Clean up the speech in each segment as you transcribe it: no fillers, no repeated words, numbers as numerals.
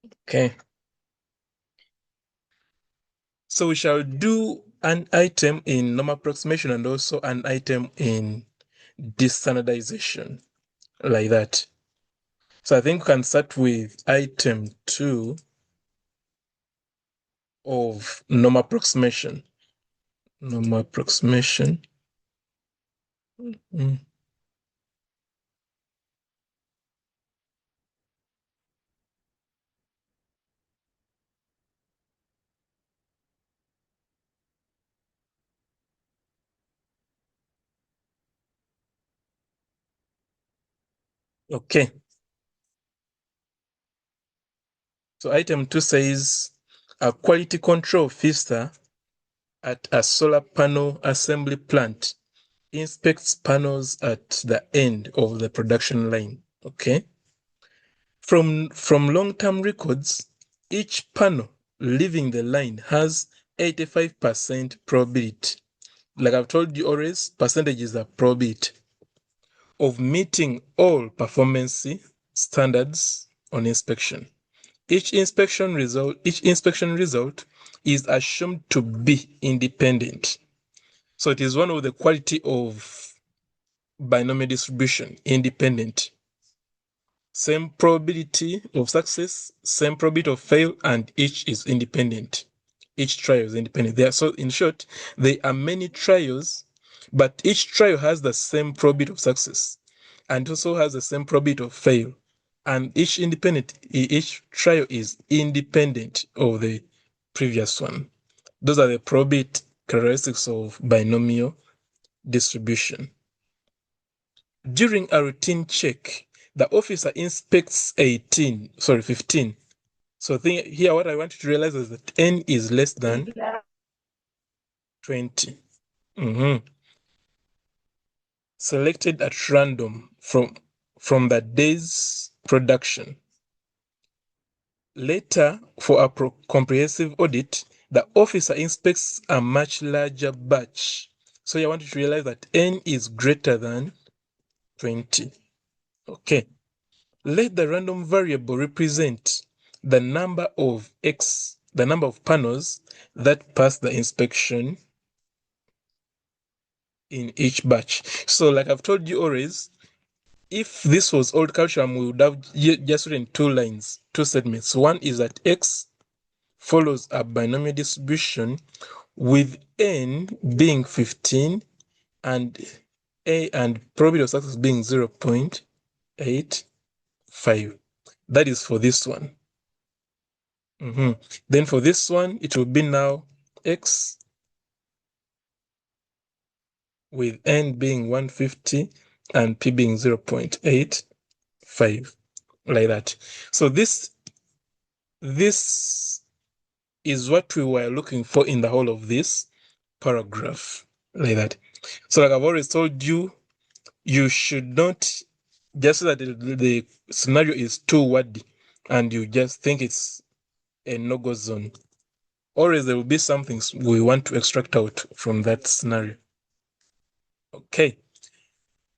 Okay. So we shall do an item in normal approximation and also an item in destandardization, like that. So I think we can start with item 2 of normal approximation. Normal approximation. Mm. Okay. So item 2 says a quality control officer at a solar panel assembly plant inspects panels at the end of the production line. Okay. From long-term records, each panel leaving the line has 85% probability. Like I've told you always, percentages are probability of meeting all performance standards on inspection. Each inspection result is assumed to be independent. So it is one of the quality of binomial distribution, independent. Same probability of success, same probability of fail, and each is independent. Each trial is independent. So in short, there are many trials, but each trial has the same probability of success and also has the same probability of fail. And each trial is independent of the previous one. Those are the probability characteristics of binomial distribution. During a routine check, the officer inspects 15. So here what I want you to realize is that n is less than 20. Selected at random from the day's production. Later, for a comprehensive audit, the officer inspects a much larger batch. So I want you to realize that n is greater than 20. Okay. Let the random variable represent the number of panels that pass the inspection in each batch. So like I've told you always, if this was old calculum, we would have just written two statements. One is that x follows a binomial distribution with n being 15 and probability of success being 0.85. That is for this one. Then for this one, it will be now x with n being 150 and p being 0.85, like that. So this is what we were looking for in the whole of this paragraph, like that. So like I've always told you, you should not just so that the scenario is too wordy and you just think it's a no-go zone. Always there will be something we want to extract out from that scenario. Okay.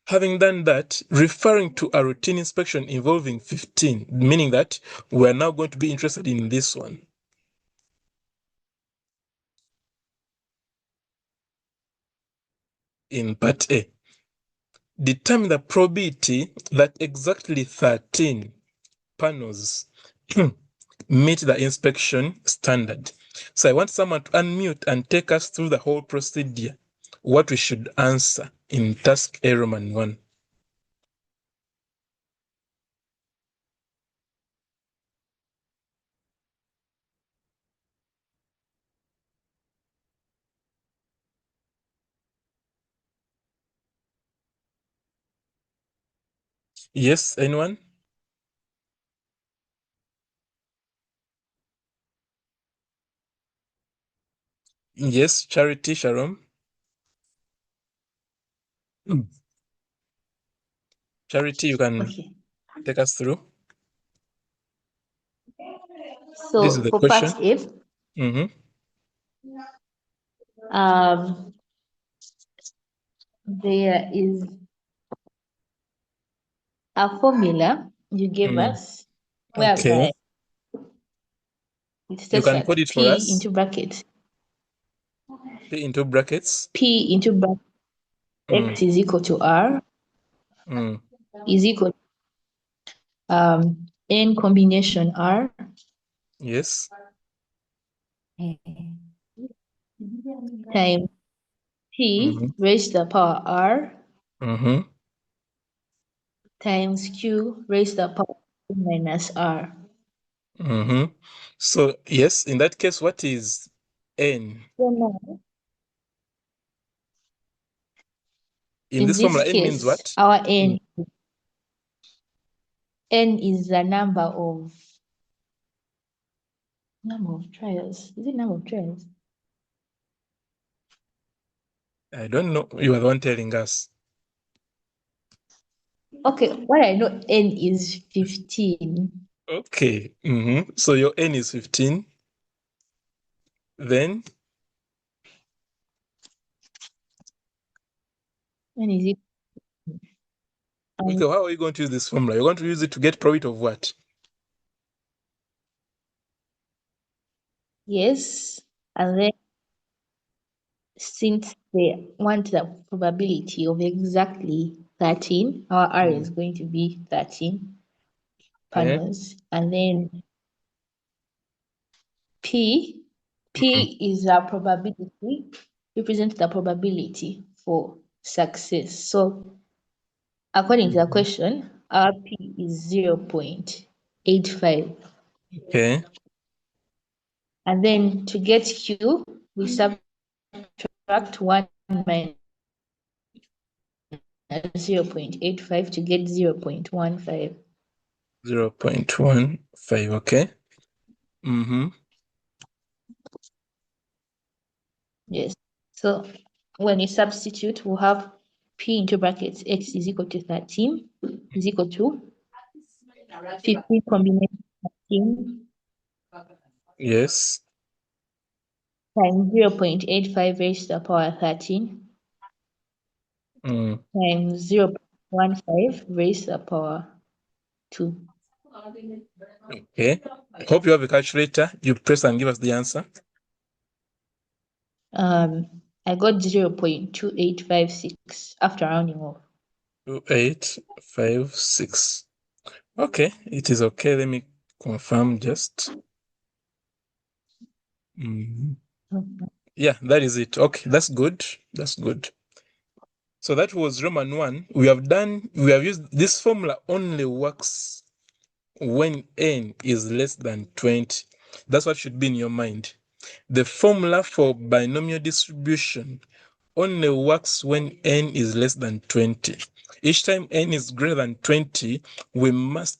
Having done that, referring to a routine inspection involving 15, meaning that we're now going to be interested in this one. In part A, determine the probability that exactly 13 panels meet the inspection standard. So I want someone to unmute and take us through the whole procedure, what we should answer in task A Roman 1. Yes, anyone? Yes, Charity, Sharon. Charity, you can take us through. This is So the for question. part F, there is a formula you gave us whereby It You states can that code it for P us. into brackets. P into brackets. P into brackets X is equal to R is equal to N combination R Yes. times P raised to the power R times Q raised to the power minus R. So yes, in that case, what is N? So now, In in this this formula, N means case, what? our N is the number of trials. Is it number of trials? I don't know. You are the one telling us. Okay, what I know N is 15. Okay. So your N is 15. Then N is it? okay, how are you going to use this formula? You're going to use it to get probability of what? Yes, and then since they want the probability of exactly 13, our R is going to be 13 Okay. panels, and then P is a probability, represents the probability for success. So according to the question, our P is 0.85. Okay. And then to get Q, we subtract 1 minus 0.85 to get 0.15. 0.15. Okay. Yes. So when you substitute, we'll have P into brackets X is equal to 13 is equal to 15 combination 13 Yes. times 0.85 raised to the power 13 times 0.15 raised to the power 2. Okay. Hope you have a calculator. You press and give us the answer. I got 0.2856 after rounding off. 2856. Okay, it is okay. Let me confirm just. Yeah, that is it. Okay, that's good. That's good. So that was Roman 1. We have used this formula only works when n is less than 20. That's what should be in your mind. The formula for binomial distribution only works when n is less than 20. Each time n is greater than 20, we must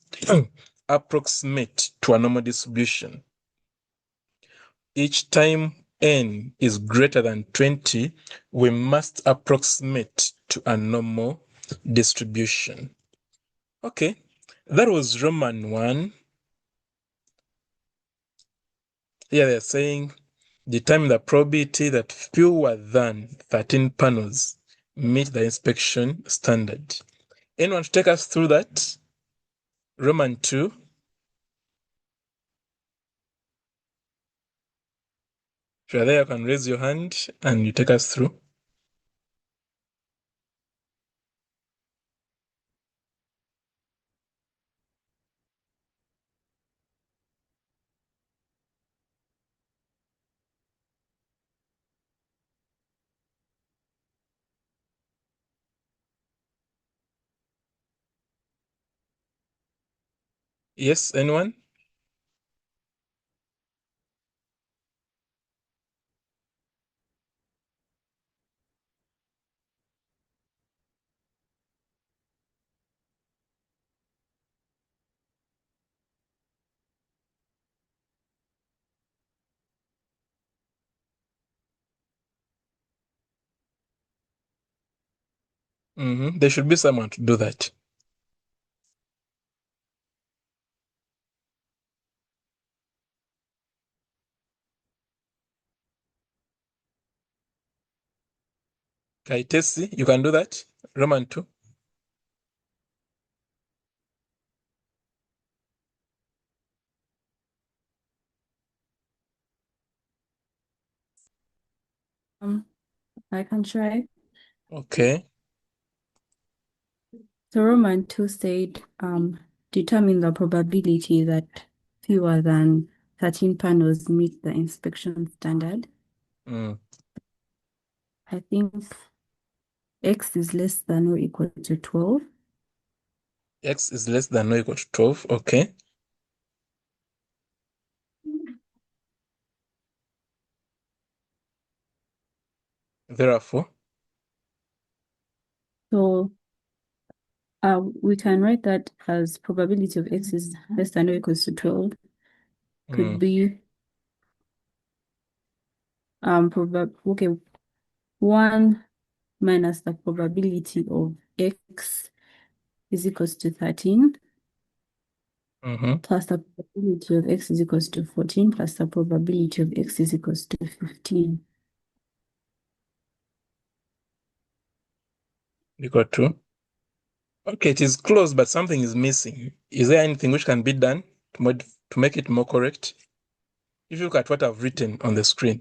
approximate to a normal distribution. Each time n is greater than 20, we must approximate to a normal distribution. Okay, that was Roman 1. Here they're saying determine the probability that fewer than 13 panels meet the inspection standard. Anyone to take us through that? Roman 2. If you're there, you can raise your hand and you take us through. Yes, anyone? There should be someone to do that. Kaitesi, you can do that. Roman 2. I can try. Okay. So Roman 2 said, determine the probability that fewer than 13 panels meet the inspection standard. Mm. I think X is less than or equal to 12. X is less than or equal to 12. Okay. Therefore, So we can write that as probability of X is less than or equals to 12 could be okay, 1 minus the probability of X is equals to 13 plus the probability of X is equals to 14 plus the probability of X is equals to 15. equal to. Okay, it is close, but something is missing. Is there anything which can be done to make it more correct? If you look at what I've written on the screen,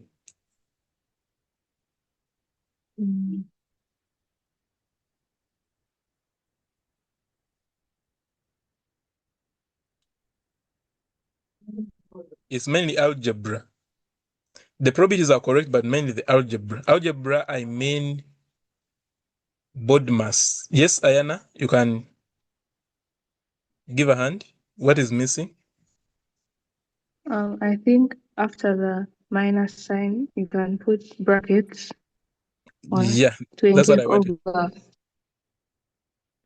it's mainly algebra. The probabilities are correct, but mainly the algebra. Algebra, I mean board mass. Yes, Ayana, you can give a hand. What is missing? I think after the minus sign, you can put brackets or Yeah, to that's what include I wanted. over.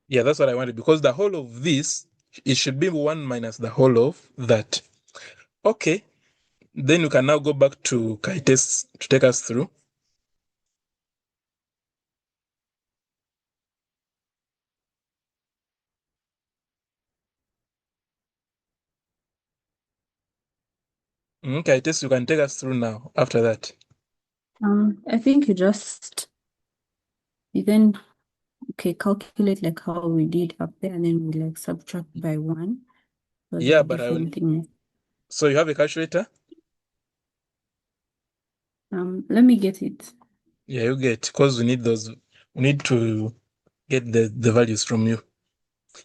Yeah, that's what I wanted, because the whole of this, it should be 1 minus the whole of that. Okay, then you can now go back to chi-test to take us through. Chi-test, you can take us through now after that. I think you then calculate like how we did up there, and then we like subtract by 1 for Yeah, the but different things. so you have a calculator? Let me get it. Yeah, you get, because we need to get the values from you.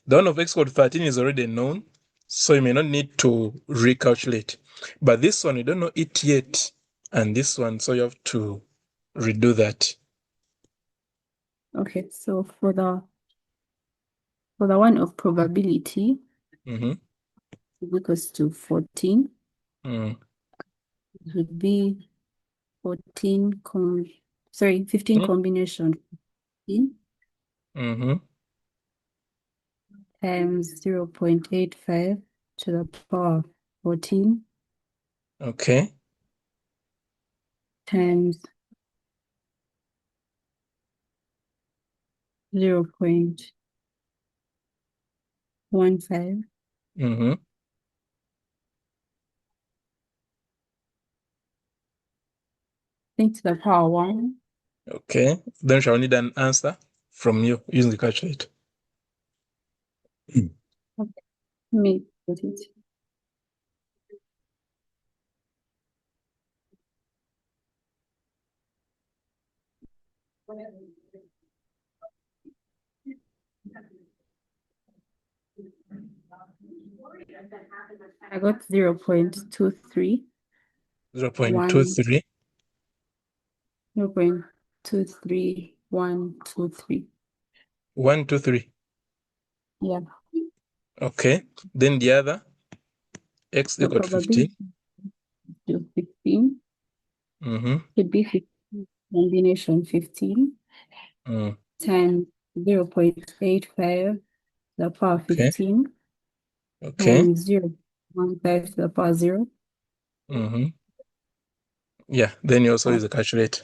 The one of x equal to 13 is already known, so you may not need to recalculate. But this one, you don't know it yet, and this one, so you have to redo that. Okay, so for the one of probability Mm-hmm. equals to 14, Mm. it would be 15 Mm. combination 15 Mm-hmm. times 0.85 to the power of 14 Okay. times 0.15 Mm-hmm. to the power 1. Okay. Then shall need an answer from you using the calculator. Okay, let me put it. I got 0.23 0.23. 0.23123. 1, 2, 3. Yeah, Okay. Then the other, x the equal to 15. probability of 15 Mm-hmm. should be 15 combination 15 Mm. times 0.85 to the power Okay. 15 Okay. times 0.15 to the power 0. Mm-hmm. Yeah. Then you also Uh, use a calculator.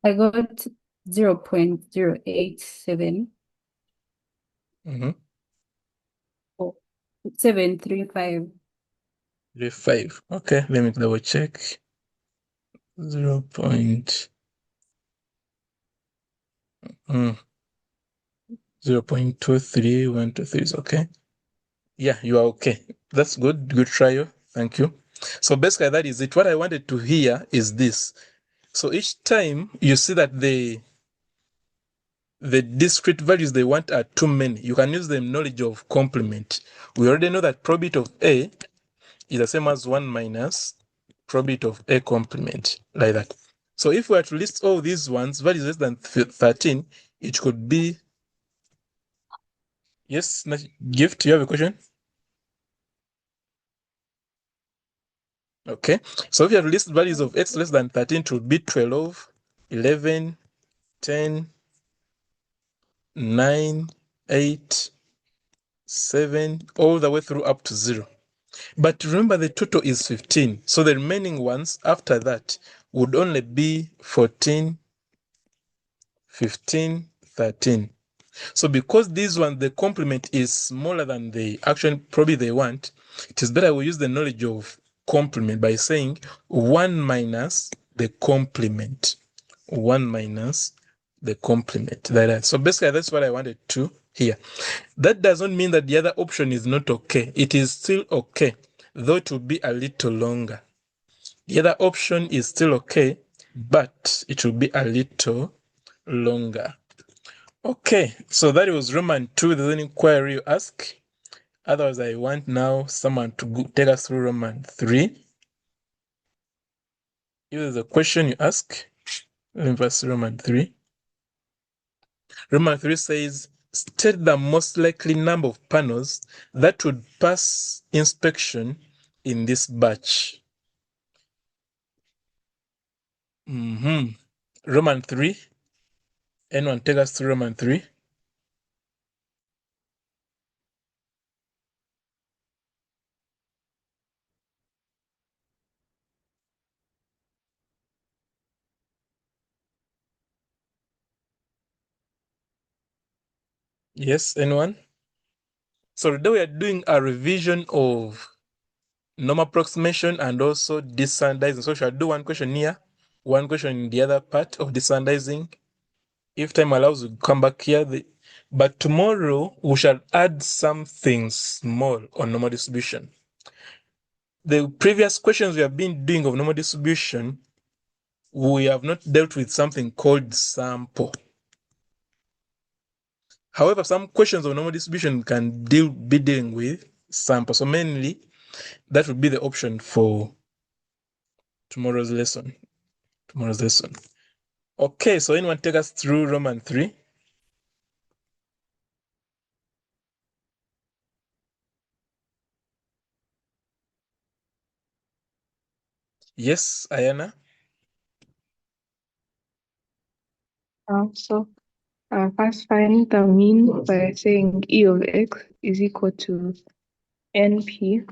I got 0.087 Mm-hmm. or 735. 5. Okay. Let me double check. 0. 0.23123 is okay. Yeah, you are okay. That's good. Good trial. Thank you. So basically that is it. What I wanted to hear is this. So each time you see that the discrete values they want are too many, you can use the knowledge of complement. We already know that probability of A is the same as 1 minus probability of A complement, like that. So if we were to list all these ones, values less than 13, it could be... Yes, Gift, you have a question? Okay, so if you have to list values of x less than 13, it would be 12, 11, 10, 9, 8, 7, all the way through up to 0. But remember the total is 15, so the remaining ones after that would only be 14, 15, 13. So because this one, the complement is smaller than the actual probably they want, it is better we use the knowledge of complement by saying 1 minus the complement. 1 minus the complement. Like that. So basically that's what I wanted to hear. That doesn't mean that the other option is not okay. It is still okay, though it will be a little longer. The other option is still okay, but it will be a little longer. Okay, so that was Roman 2. There's any query you ask? Otherwise, I want now someone to take us through Roman 3. If there's a question you ask, let me pass Roman 3. Roman 3 says, state the most likely number of panels that would pass inspection in this batch. Roman 3. Anyone take us through Roman 3? Yes, anyone? So today we are doing a revision of normal approximation and also distandizing. So shall I do one question here, one question in the other part of distandizing? If time allows, we'll come back here. But tomorrow we shall add something small on normal distribution. The previous questions we have been doing of normal distribution, we have not dealt with something called sample. However, some questions of normal distribution can be dealing with sample. So mainly, that would be the option for tomorrow's lesson. Okay, so anyone take us through Roman 3? Yes, Ayana? First find the mean by saying E of x is equal to NP,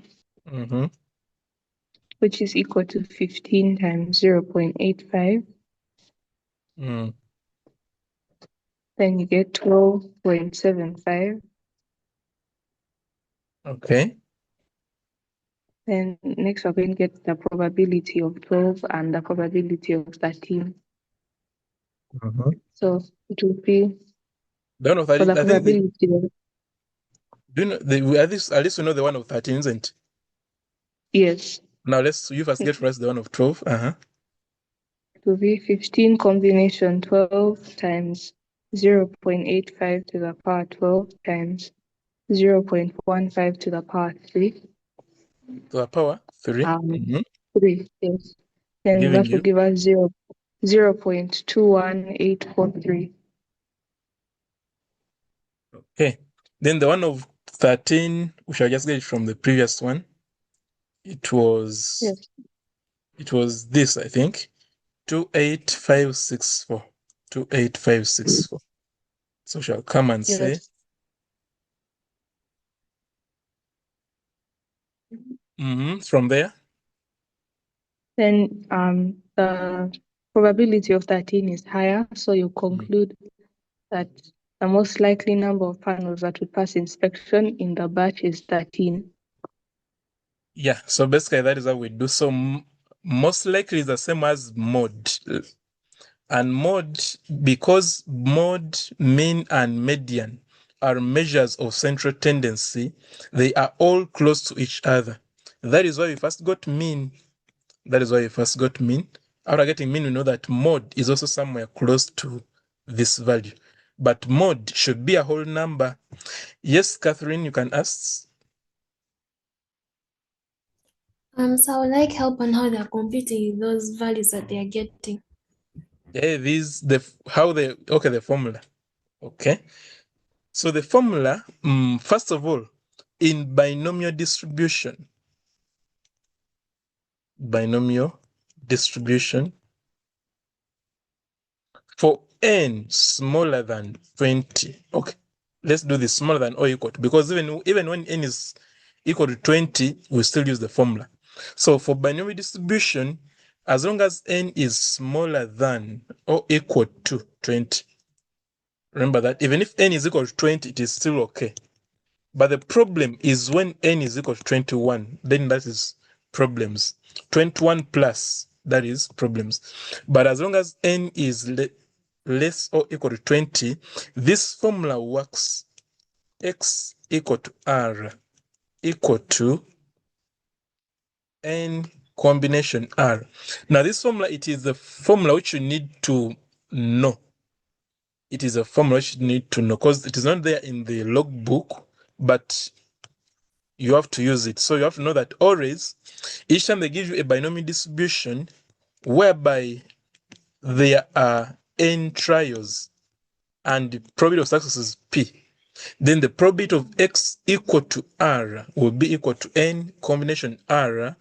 which is equal to 15 times 0.85. Then you get 12.75. Okay. Then next we're going to get the probability of 12 and the probability of 13. So it will be The one of for 13, the I think, probability of, do you know, at least we know the one of 13, isn't it? yes, Now you first get for us the one of 12. it will be 15 combination 12 times 0.85 to the power 12 times 0.15 to the power 3. To the power 3. 3, yes. Then Giving that will you. give us 0.21843. Okay. Then the one of 13, we shall just get it from the previous one. It was Yes. It was this, I think. 28564. 28564. So shall come and say from there. Then the probability of 13 is higher, so you conclude that the most likely number of panels that would pass inspection in the batch is 13. Yeah, so basically that is how we do. So most likely is the same as mod. And mode, because mode, mean, and median are measures of central tendency, they are all close to each other. That is why we first got mean. After getting mean, we know that mode is also somewhere close to this value. But mode should be a whole number. Yes, Catherine, you can ask. So I would like help on how they're computing those values that they are getting. Yeah, the formula. Okay. So the formula, first of all, in binomial distribution, for n smaller than 20, okay, let's do this smaller than or equal to, because even when n is equal to 20, we still use the formula. So for binomial distribution, as long as n is smaller than or equal to 20, remember that even if n is equal to 20, it is still okay. But the problem is when n is equal to 21, then that is problems. 21 plus, that is problems. But as long as n is less or equal to 20, this formula works. X equal to R equal to n combination R. Now this formula, it is the formula which you need to know. It is a formula which you need to know because it is not there in the logbook, but you have to use it. So you have to know that always, each time they give you a binomial distribution whereby there are n trials and the probability of success is p, then the probability of x equal to r will be equal to n combination r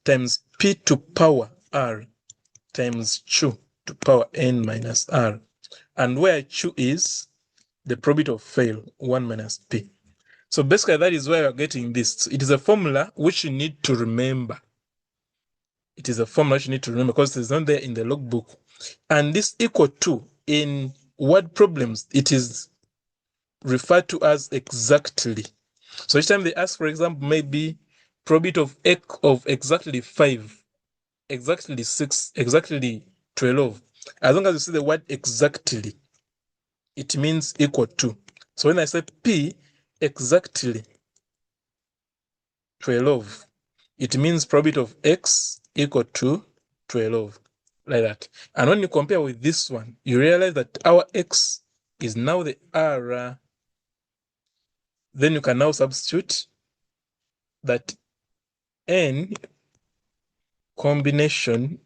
times p to power r times q to power n minus r. And where q is the probability of fail, 1 minus p. So basically, that is why you're getting this. It is a formula which you need to remember. Because it's not there in the logbook. And this equal to, in word problems, it is referred to as exactly. So each time they ask, for example, maybe probability of exactly 5, exactly 6, exactly 12. As long as you see the word exactly, it means equal to. So when I say P exactly 12, it means probability of x equal to 12, like that. And when you compare with this one, you realize that our x is now the r. Then you can now substitute that n combination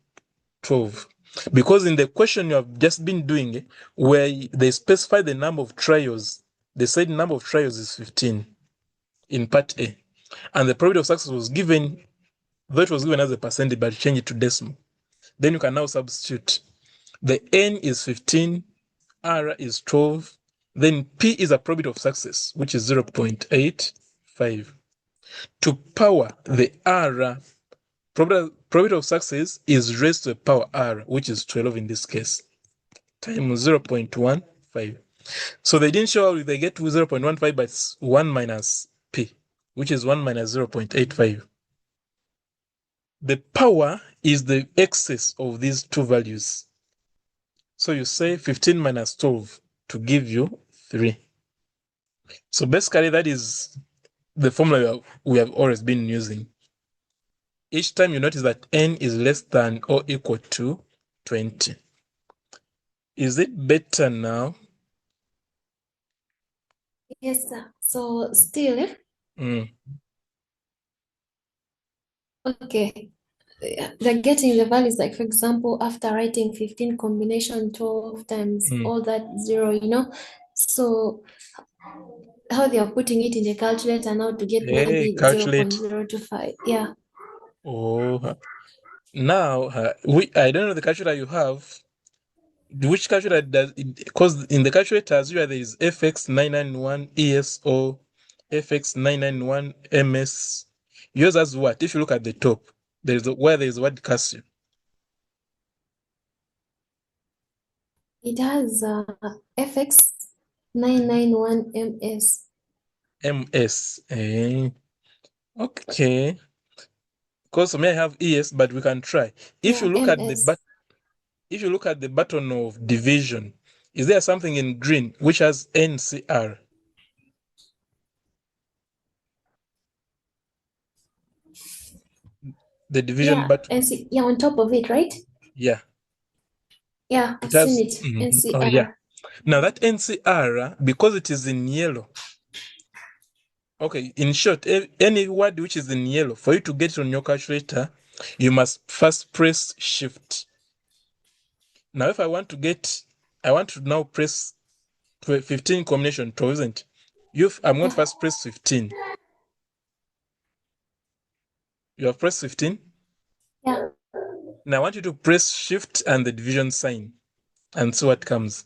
12. Because in the question you have just been doing, where they specify the number of trials, they said the number of trials is 15 in part A. And the probability of success was given, though it was given as a percentage, but change it to decimal. Then you can now substitute. The n is 15, r is 12, then p is a probability of success, which is 0.85. To power the r, probability of success is raised to the power r, which is 12 in this case, times 0.15. So they didn't show how they get to 0.15, but it's 1 minus p, which is 1 minus 0.85. The power is the excess of these two values. So you say 15 minus 12 to give you 3. So basically, that is the formula we have always been using. Each time you notice that n is less than or equal to 20. Is it better now? Yes, sir. So still, okay, they're getting the values, like for example, after writing 15 combination 12 times all that 0, so how they are putting it in the calculator now to get maybe Calculate. 0.025. Yeah. Oh, now I don't know the calculator you have. Which calculator does it? Because in the calculators, there is FX991 ES or FX991 MS. Yours has what? If you look at the top, where there is word Casio. It has FX 991 MS. MS. Okay. Because for me, I have ES, but we can try. If Yeah, you look at the MS. if you look at the button of division, is there something in green which has NCR? The division Yeah, button. yeah, on top of it, right? Yeah. Yeah, I've It has. seen it. NCR. Oh, yeah. Now that NCR, because it is in yellow. Okay, in short, any word which is in yellow, for you to get it on your calculator, you must first press Shift. Now, if I want to now press 15 combination 12, isn't it? I'm going to first press 15. You have pressed 15? Yeah. Now I want you to press Shift and the division sign and see what comes.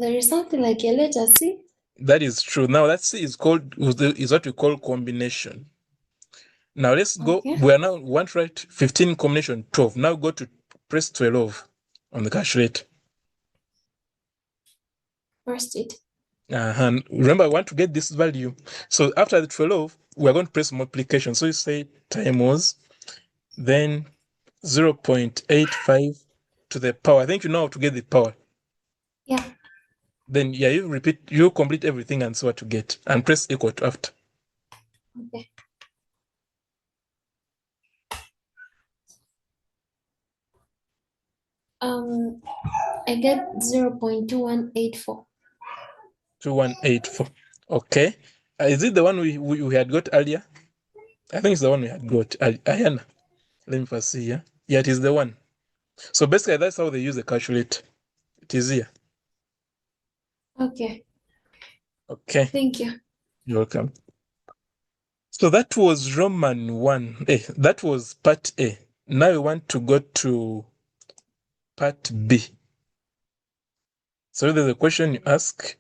There is something like a letter C. That is true. Now that C is what we call combination. Now let's go. Okay. We want to write 15 combination 12. Now go to press 12 on the calculator. First it. And remember, I want to get this value. So after the 12, we're going to press multiplication. So you say times, then 0.85 to the power. I think you know how to get the power. Yeah. Then yeah, you complete everything and see what you get, and press equal to after. Okay. I get 0.2184. 2184. Okay. Is it the one we had got earlier? I think it's the one we had got. Ayana. Let me first see here. Yeah, it is the one. So basically, that's how they use the calculator. It is here. Okay. Okay. Thank you. You're welcome. So that was Roman 1. That was part A. Now we want to go to part B. So there's a question you ask.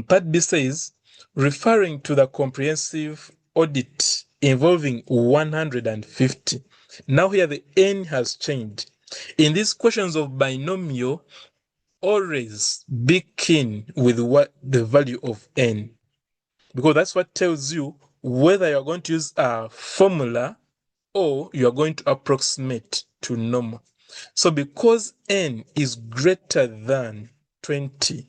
Part B says, referring to the comprehensive audit involving 150. Now here the N has changed. In these questions of binomial, always be keen with what the value of N, because that's what tells you whether you're going to use a formula or you're going to approximate to normal. So because N is greater than 20,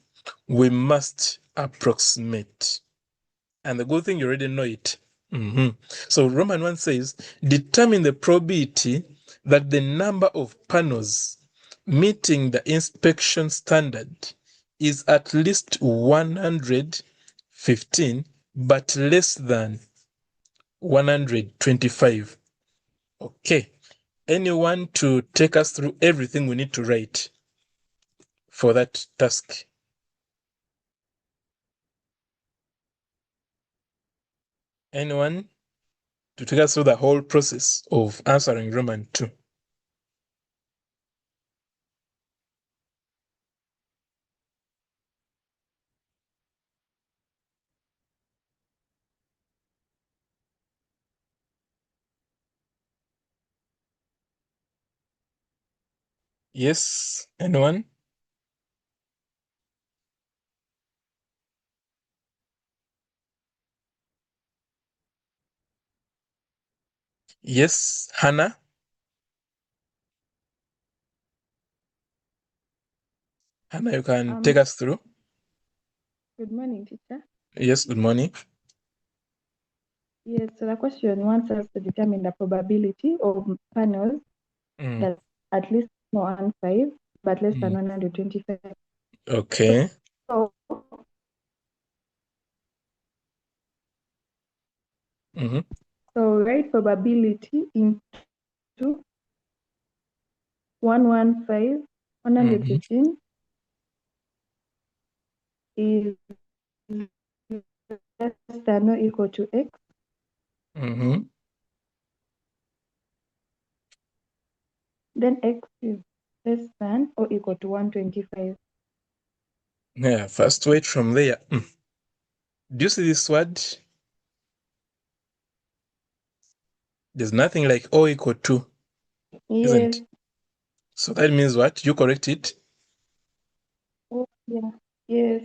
we must approximate. And the good thing, you already know it. So Roman 1 says, determine the probability that the number of panels meeting the inspection standard is at least 115, but less than 125. Okay. Anyone to take us through everything we need to write for that task? Anyone to take us through the whole process of answering Roman 2? Yes, anyone? Yes, Hannah? Hannah, you can take us through. Good morning, teacher. Yes, good morning. Yes, so the question wants us to determine the probability of panels that at least more than 5, but less than 125. Okay. So, so write probability into 115, 115 is less than or equal to x. Then x is less than or equal to 125. Yeah, first wait from there. Do you see this word? There's nothing like O equal to, isn't it? So that means what? You correct it? Oh, yeah. Yes.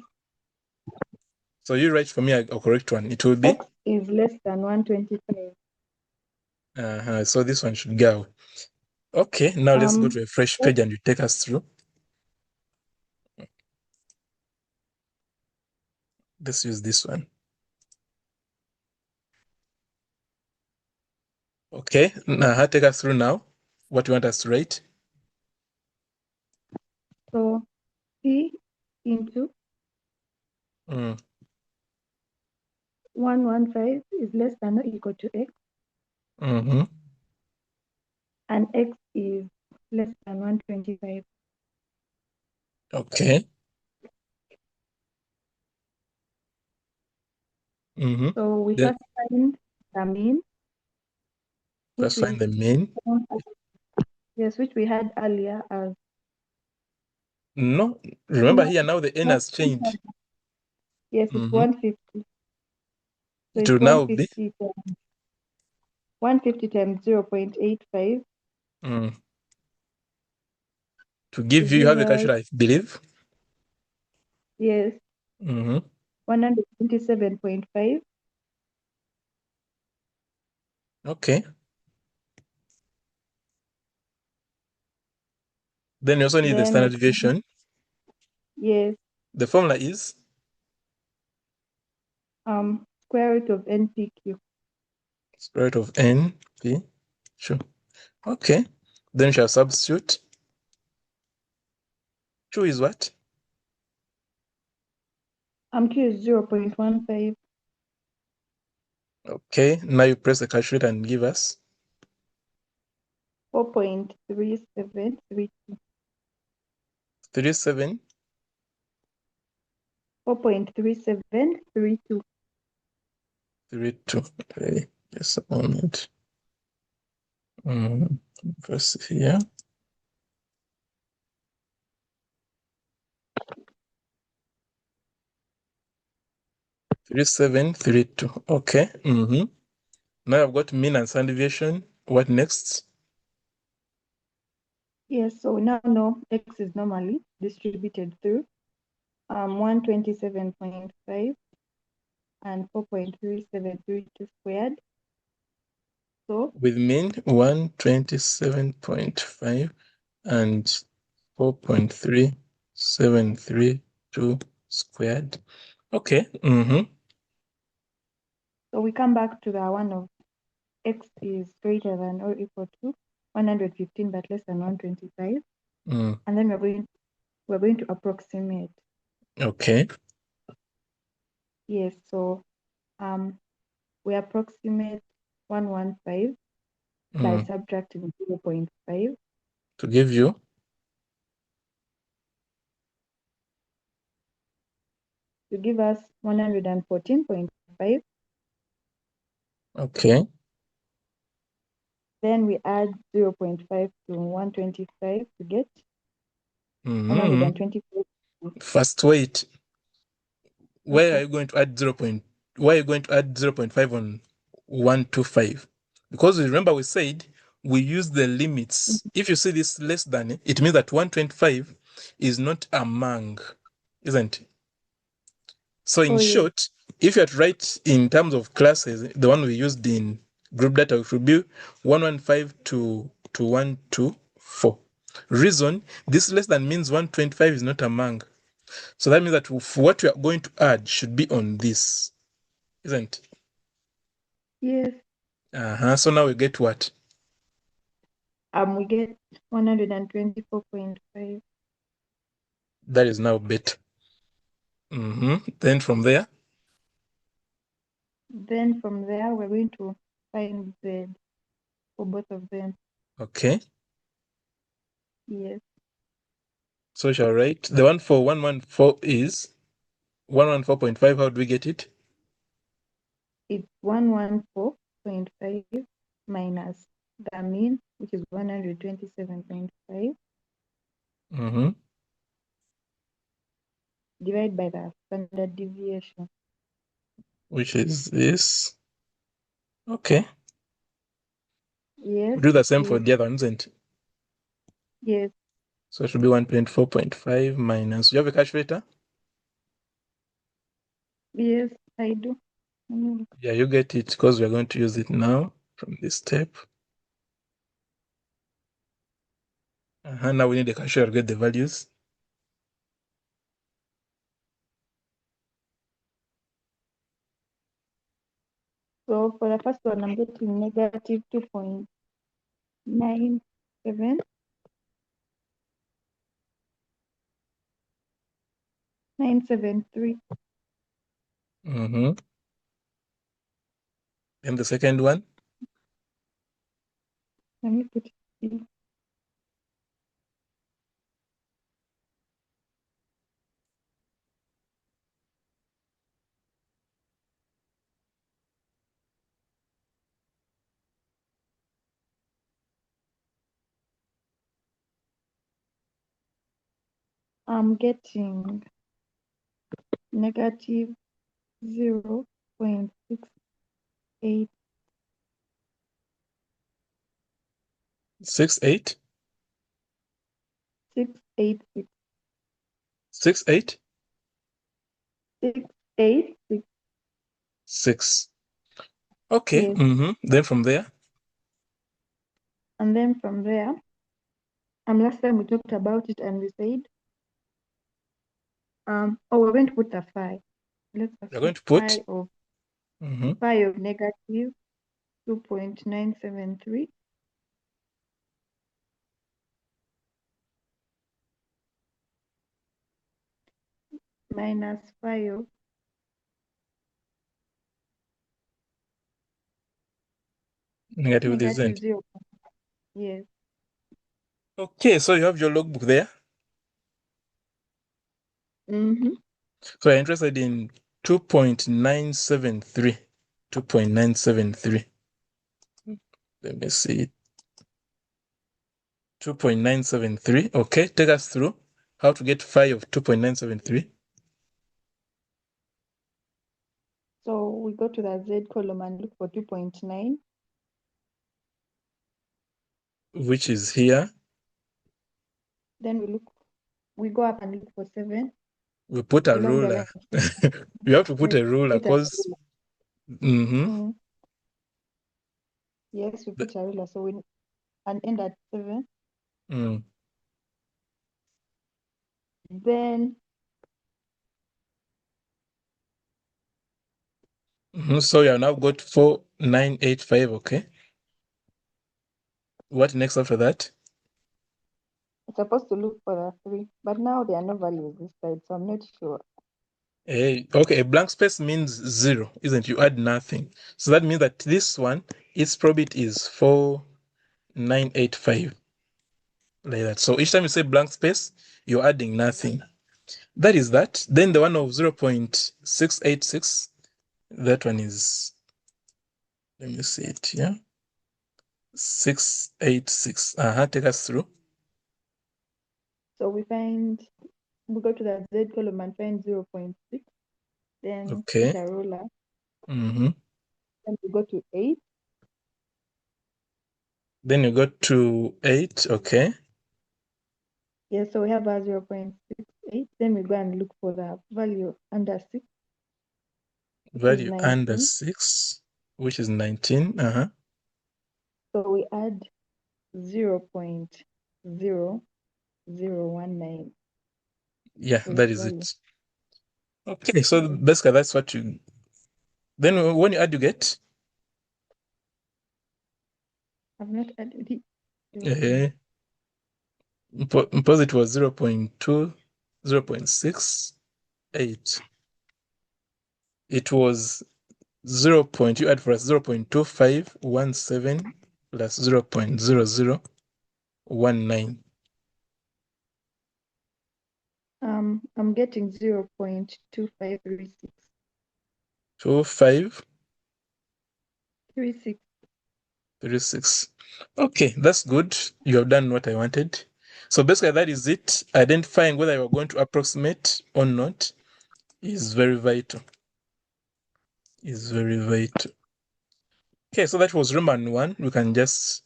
So you write for me a correct one. It will be? X is less than 125. So this one should go. Okay, now let's go to a fresh page and you take us through. Let's use this one. Okay, now take us through now. What you want us to write? So P into 115 is less than or equal to X, and X is less than 125. Okay. So we Then first find the mean. let's find the mean. Yes, which we had earlier as. No, remember here now the n has changed. Yes, it's 150. So it it's will now be 150 times 0.85. To give you have the calculator, I believe. Yes. 127.5. Okay. Then you also need the standard deviation. Yes. The formula is square root of NPQ. Square root of NP. Sure. Okay. Then you shall substitute. 2 is what? Q is 0.15. Okay. Now you press the calculator and give us 4.3732. 37. 4.3732. 32. Okay. Just a moment. Press here. 3732. Okay. Now I've got mean and standard deviation. What next? Yes, so we now know X is normally distributed through 127.5 and 4.3732 squared. So with mean 127.5 and 4.3732 squared. Okay. So we come back to the one of X is greater than or equal to 115 but less than 125. And then we're going to approximate. Okay. Yes, so we approximate 115 by subtracting 0.5 to give you to give us 114.5. Okay. Then we add 0.5 to 125 to get 125. First, wait. Where are you going to add 0. Why are you going to add 0.5 on 125? Because remember we said we use the limits. If you see this less than, it means that 125 is not among, isn't it? So in short, if you had to write in terms of classes, the one we used in group data would be 115 to 124. Reason, this less than means 125 is not among. So that means that what we are going to add should be on this, isn't it? Yes. So now we get what? We get 124.5. That is now better. Then from there? Then from there, we're going to find Z for both of them. Okay. Yes. So shall I write? The one for 114 is 114.5. How do we get it? It's 114.5 minus the mean, which is 127.5. Divided by the standard deviation. Which is this. Okay. Yes. Do the same for the other ones, isn't it? Yes. So it should be 124.5 minus. Do you have a calculator? Yes, I do. Yeah, you get it because we're going to use it now from this step. Now we need a cashier to get the values. So for the first one, I'm getting negative 2.97. 973. And the second one? Let me put it in. I'm getting negative 0.68. 68? 686. 68? 686. 6. Okay. Yes. Then from there? And then from there, last time we talked about it and we said, we're going to put a phi. Let's You're going to phi put? of phi of negative 2.973 minus phi of Negative this end. 0. Yes. Okay, so you have your logbook there. So you're interested in 2.973. 2.973. Let me see. 2.973. Okay, take us through how to get phi of 2.973. So we go to the Z column and look for 2.9. Which is here. Then we go up and look for 7. We put a Along the ruler. line. You have to put Yes, a ruler put a because. Yes, we put a ruler. So we and end at 7. Then So you have now got 4985. Okay. What next after that? it's supposed to look for the 3, but now there are no values this side, so I'm not sure. Okay, a blank space means 0, isn't it? You add nothing. So that means that this one, its probit is 4985. Like that. So each time you say blank space, you're adding nothing. That is that. Then the one of 0.686, that one is, let me see it here. 686. Take us through. So we go to the Z column and find 0.6. Then Okay. put a ruler. Then we go to 8. Then you go to 8. Okay. Yes, so we have a 0.68. Then we go and look for the value under 6. Value under 6, which is 19. So we add 0.0019. Yeah, that is it. Okay, so basically that's what you. Then when you add, you get. I've not added it. Suppose it was 0.2, 0.68. It was 0. You add for us 0.2517 plus 0.0019. I'm getting 0.2536. 36. Okay, that's good. You have done what I wanted. So basically that is it. Identifying whether you're going to approximate or not is very vital. Okay, so that was Roman 1. We can just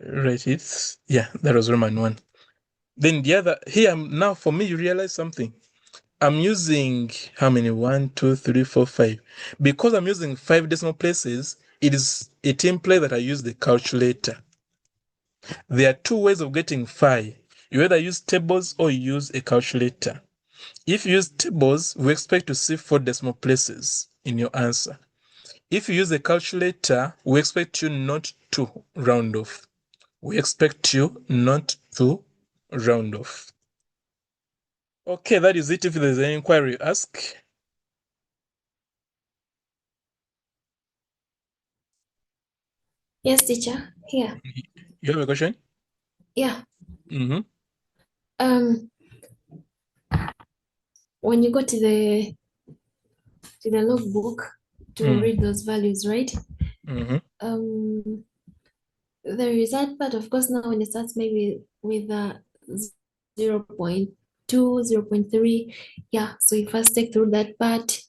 write it. Yeah, that was Roman 1. Then the other, here now for me, you realize something. I'm using how many? 1, 2, 3, 4, 5. Because I'm using 5 decimal places, it implies that I use the calculator. There are 2 ways of getting phi. You either use tables or you use a calculator. If you use tables, we expect to see 4 decimal places in your answer. If you use a calculator, we expect you not to round off. We expect you not to round off. Okay, that is it. If there's any inquiry, ask. Yes, teacher. Here. You have a question? Yeah. Mm-hmm. When you go to the logbook to read those values, right? Mm-hmm. There is that part, of course, now when it starts maybe with 0.2, 0.3. Yeah, so we first take through that part.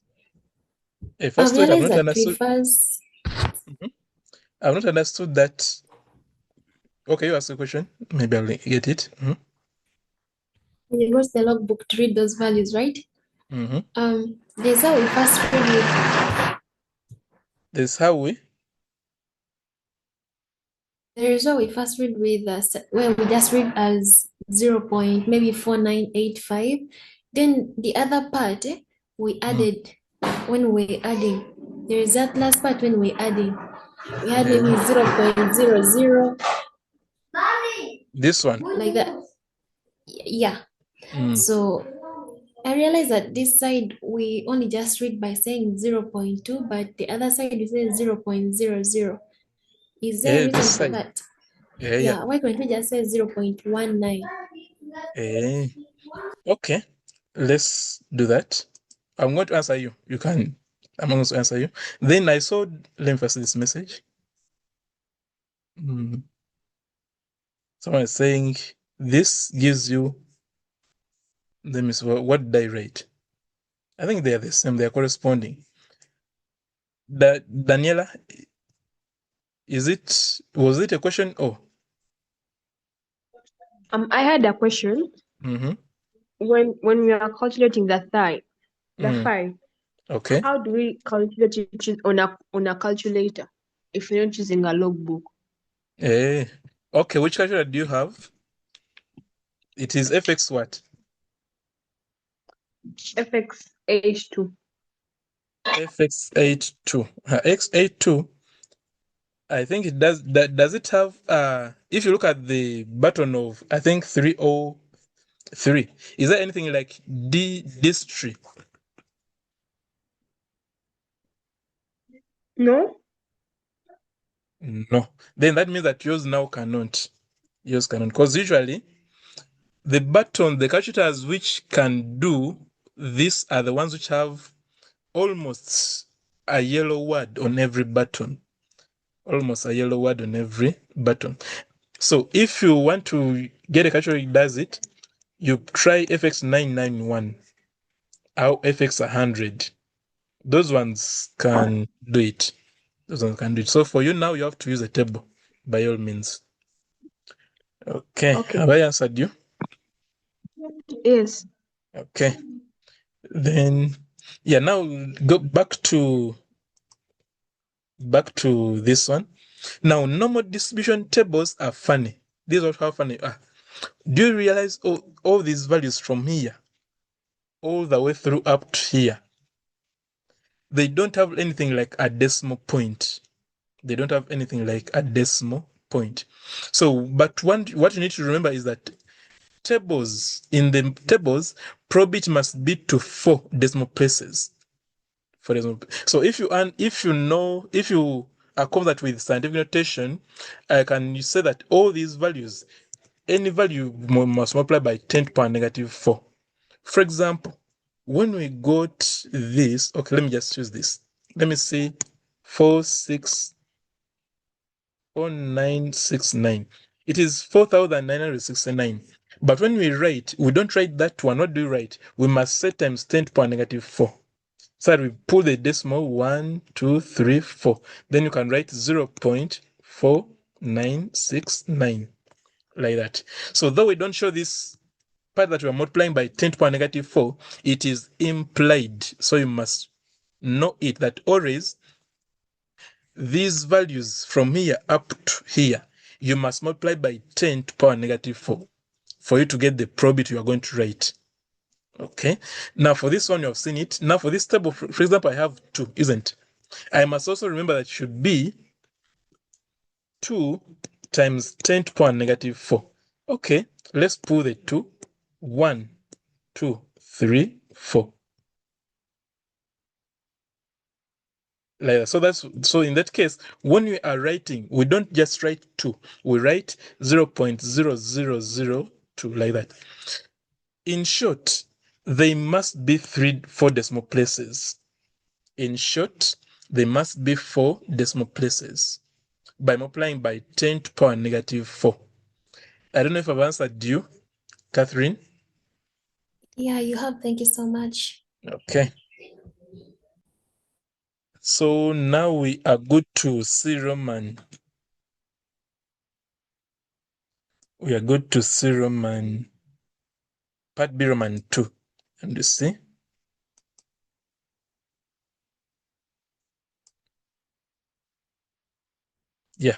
First, wait, I've realized not that understood. refers. I've not understood that. Okay, you ask a question. Maybe I'll get it. Mm-hmm. When you go to the logbook to read those values, right? Mm-hmm. There's how we first read with. There's how we. There is how we first read with where we just read as 0.4985. Then the other part we added when we're adding. There is that last part when we're adding. We had maybe 0.00. This one. Like that. Yeah. Mm. So I realized that this side we only just read by saying 0.2, but the other side we say 0.00. Is there a reason This for side. that? Yeah. Why can't we just say 0.19? Okay, let's do that. I'm going to answer you. I'm going to answer you. Then I saw, let me first see this message. Someone is saying, this gives you, let me see, what did I write? I think they are the same, they are corresponding. Daniela, was it a question? Oh. I had a question. When we are calculating the phi, okay, how do we calculate it on a calculator if we're not using a logbook? Okay, which calculator do you have? It is FX what? FX82. FX82. X82. I think it does. Does it have? If you look at the button of, I think 303, is there anything like this tree? No. No. Then that means that yours now cannot. Yours cannot, because usually the calculators which can do this are the ones which have almost a yellow word on every button. Almost a yellow word on every button. So if you want to get a calculator that does it, you try FX991 or FX100. Those ones can do it. So for you now, you have to use a table by all means. Okay. Have I answered you? Yes. Okay. Then, yeah, now go back to this one. Now, normal distribution tables are funny. These are how funny are. Do you realize all these values from here, all the way through up to here, they don't have anything like a decimal point. They don't have anything like a decimal point. So, but what you need to remember is that in the tables, probit must be to 4 decimal places. For example, so if you are confident with scientific notation, can you say that all these values, any value must multiply by 10 to the power negative 4. For example, when we got this, okay, let me just choose this. Let me see, 4969. It is 4,969. But when we don't write that one. What do we write? We must say times 10 to the power negative 4. So that we pull the decimal 1, 2, 3, 4. Then you can write 0.4969 like that. So though we don't show this part that we are multiplying by 10 to the power negative 4, it is implied. So you must know it, that always these values from here up to here, you must multiply by 10 to the power negative 4 for you to get the probability you are going to write. Okay. Now for this one, you have seen it. Now for this table, for example, I have 2, isn't it? I must also remember that it should be 2 times 10 to the power negative 4. Okay, let's pull the 2. 1, 2, 3, 4. Like that. So in that case, when we are writing, we don't just write 2. We write 0.0002 like that. In short, they must be 4 decimal places. In short, they must be 4 decimal places by multiplying by 10 to the power negative 4. I don't know if I've answered you, Catherine. Yeah, you have. Thank you so much. Okay. So now we are good to see Roman. We are good to see Roman. Part B, Roman 2. And you see? Yeah.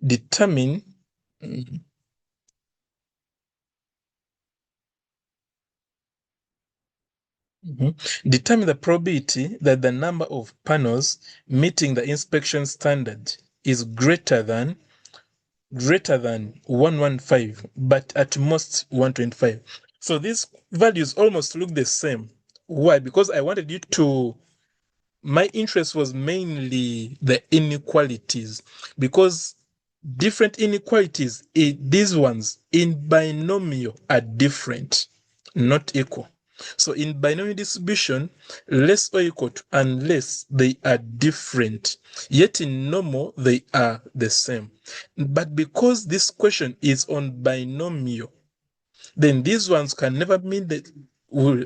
Determine. Determine the probability that the number of panels meeting the inspection standard is greater than 115, but at most 125. So these values almost look the same. Why? Because I wanted you to, my interest was mainly the inequalities, because different inequalities, these ones in binomial are different, not equal. So in binomial distribution, less or equal to unless they are different. Yet in normal, they are the same. But because this question is on binomial, then these ones can never mean that will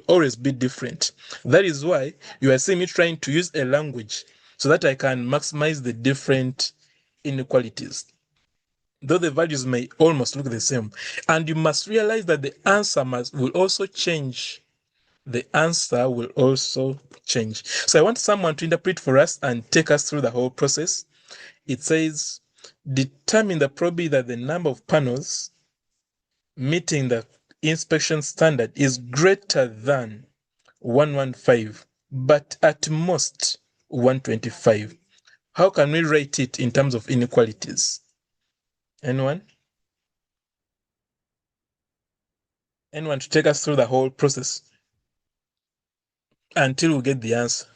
always be different. That is why you are seeing me trying to use a language so that I can maximize the different inequalities, though the values may almost look the same. And you must realize that the answer will also change. The answer will also change. So I want someone to interpret for us and take us through the whole process. It says, determine the probability that the number of panels meeting the inspection standard is greater than 115, but at most 125. How can we rate it in terms of inequalities? Anyone? Anyone to take us through the whole process until we get the answer?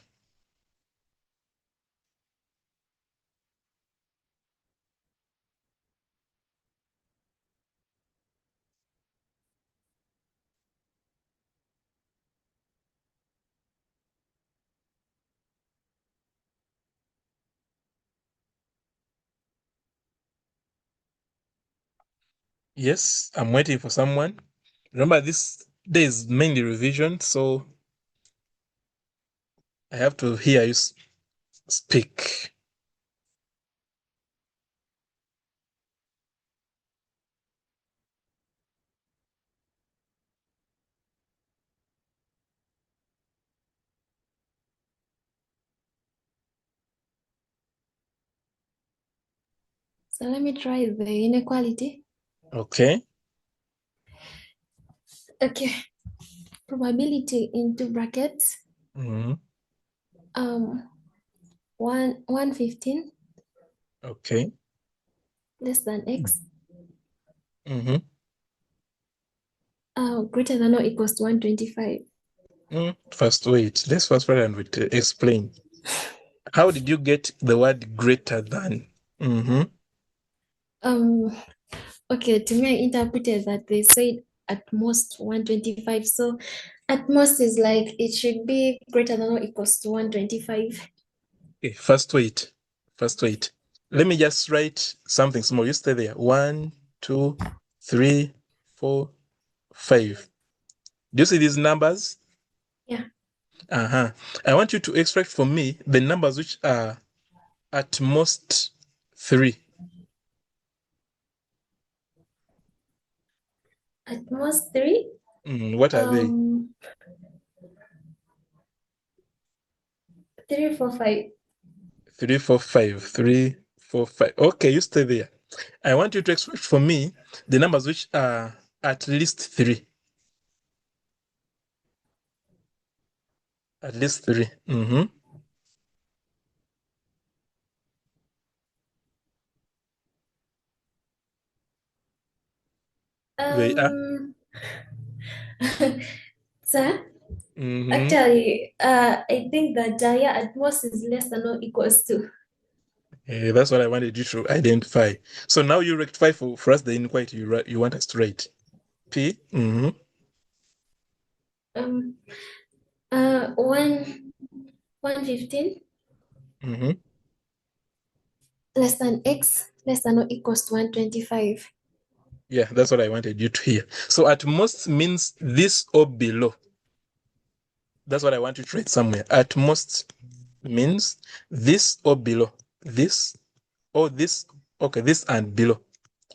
Yes, I'm waiting for someone. Remember, this day is mainly revision, so I have to hear you speak. So let me try the inequality. Okay. Okay. Probability into brackets. Mm-hmm. 115 Okay. less than x. Mm-hmm. Greater than or equals to 125. First, wait. Let's first try and explain. How did you get the word greater than? Mm-hmm. Okay, to me, I interpreted that they said at most 125. So at most is like it should be greater than or equals to 125. Okay, first wait. Let me just write something small. You stay there. 1, 2, 3, 4, 5. Do you see these numbers? Yeah. I want you to extract for me the numbers which are at most 3. At most 3. What are they? 3, 4, 5. 3, 4, 5. 3, 4, 5. Okay, you stay there. I want you to express for me the numbers which are at least 3. At least 3. They are. Sir, actually, I think that Jaya at most is less than or equals to. That's what I wanted you to identify. So now you rectify for us the inequality you want us to write. P. 115 less than x less than or equals to 125. Yeah, that's what I wanted you to hear. So at most means this or below. That's what I want you to write somewhere. At most means this or below. This or this. Okay, this and below.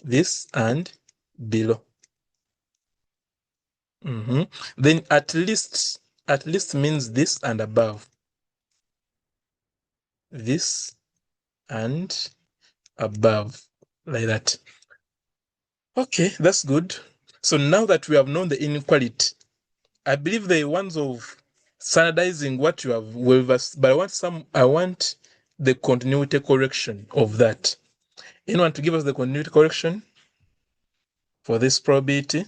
This and below. Then at least means this and above. This and above, like that. Okay, that's good. So now that we have known the inequality, I believe the ones of standardizing what you have waivers, but I want the continuity correction of that. Anyone to give us the continuity correction for this probability?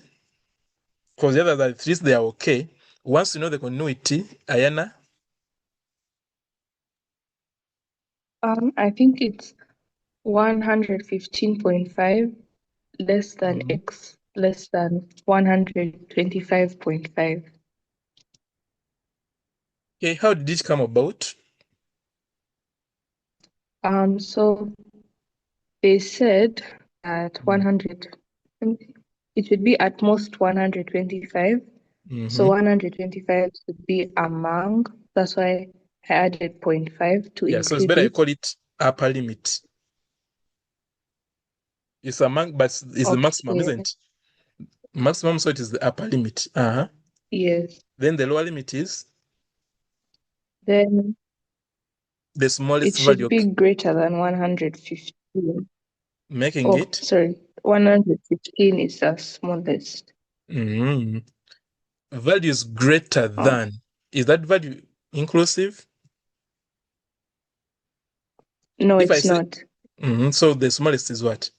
Because the others, at least they are okay. Once you know the continuity, Ayana? I think it's 115.5 less than x less than 125.5. Okay, how did it come about? So they said at 100, it should be at most 125. So 125 should be among, that's why I added 0.5 to Yeah, so it's include better I it. call it upper limit. It's among, but it's the maximum, isn't it? Maximum, so it is the upper limit. Yes. Then the lower limit is? Then The smallest it should value. be greater than 115. Making it? Sorry, 115 is the smallest. Value is greater than. Is that value inclusive? No, If I it's say, not. So the smallest is what?